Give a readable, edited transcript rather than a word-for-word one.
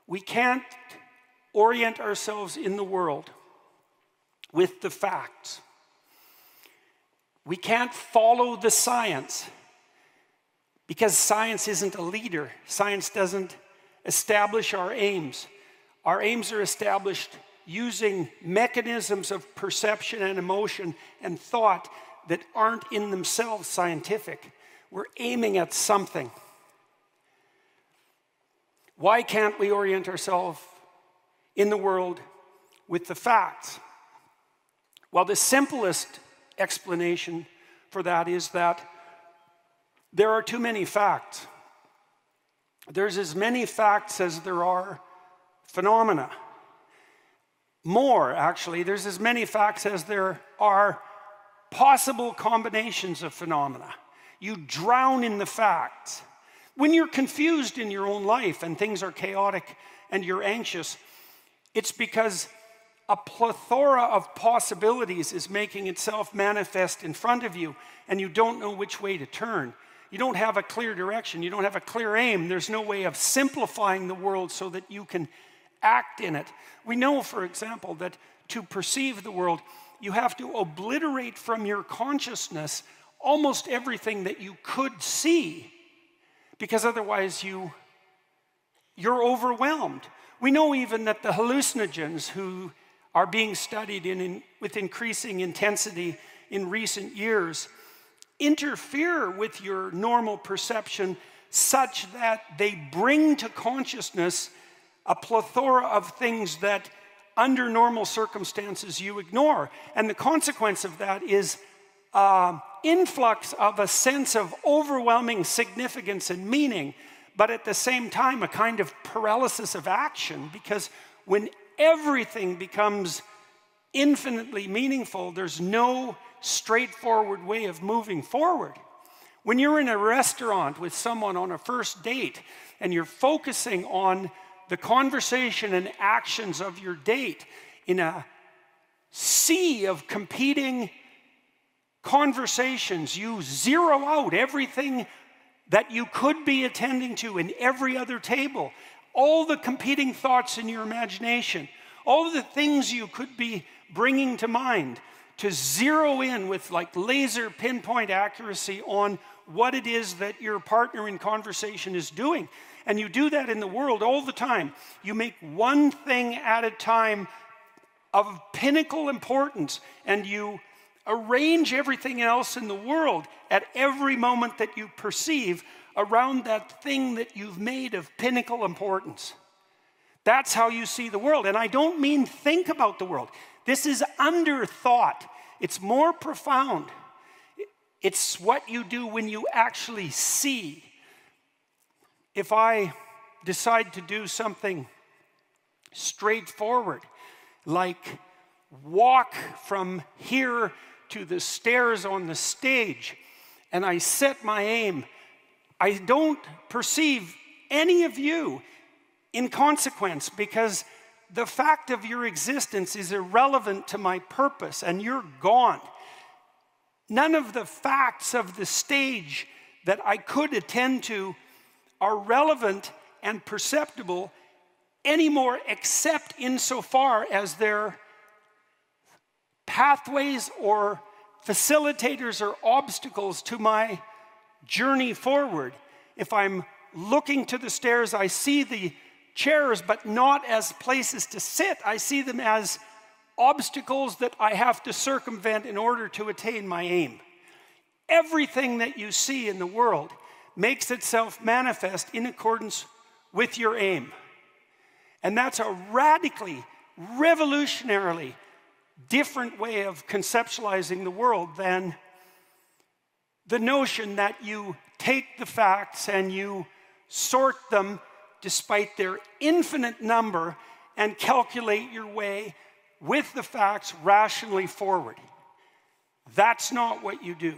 We can't orient ourselves in the world with the facts. We can't follow the science because science isn't a leader. Science doesn't establish our aims. Our aims are established using mechanisms of perception and emotion and thought that aren't in themselves scientific. We're aiming at something. Why can't we orient ourselves in the world with the facts? Well, the simplest explanation for that is that there are too many facts. There's as many facts as there are phenomena. More, actually, there's as many facts as there are possible combinations of phenomena. You drown in the facts. When you're confused in your own life and things are chaotic and you're anxious, it's because a plethora of possibilities is making itself manifest in front of you and you don't know which way to turn. You don't have a clear direction. You don't have a clear aim. There's no way of simplifying the world so that you can act in it. We know, for example, that to perceive the world, you have to obliterate from your consciousness almost everything that you could see, because otherwise you're overwhelmed. We know even that the hallucinogens who are being studied with increasing intensity in recent years interfere with your normal perception such that they bring to consciousness a plethora of things that under normal circumstances you ignore. And the consequence of that is influx of a sense of overwhelming significance and meaning, but at the same time a kind of paralysis of action, because when everything becomes infinitely meaningful, there's no straightforward way of moving forward. When you're in a restaurant with someone on a first date and you're focusing on the conversation and actions of your date in a sea of competing conversations, you zero out everything that you could be attending to in every other table, all the competing thoughts in your imagination, all the things you could be bringing to mind, to zero in with like laser pinpoint accuracy on what it is that your partner in conversation is doing. And you do that in the world all the time. You make one thing at a time of pinnacle importance, and you arrange everything else in the world at every moment that you perceive around that thing that you've made of pinnacle importance. That's how you see the world. And I don't mean think about the world. This is under thought. It's more profound. It's what you do when you actually see. If I decide to do something straightforward, like walk from here to the stairs on the stage, and I set my aim, I don't perceive any of you in consequence, because the fact of your existence is irrelevant to my purpose, and you're gone. None of the facts of the stage that I could attend to are relevant and perceptible anymore, except insofar as they're pathways or facilitators or obstacles to my journey forward. If I'm looking to the stairs, I see the chairs, but not as places to sit. I see them as obstacles that I have to circumvent in order to attain my aim. Everything that you see in the world makes itself manifest in accordance with your aim. And that's a radically, revolutionarily different way of conceptualizing the world than the notion that you take the facts and you sort them despite their infinite number and calculate your way with the facts rationally forward. That's not what you do.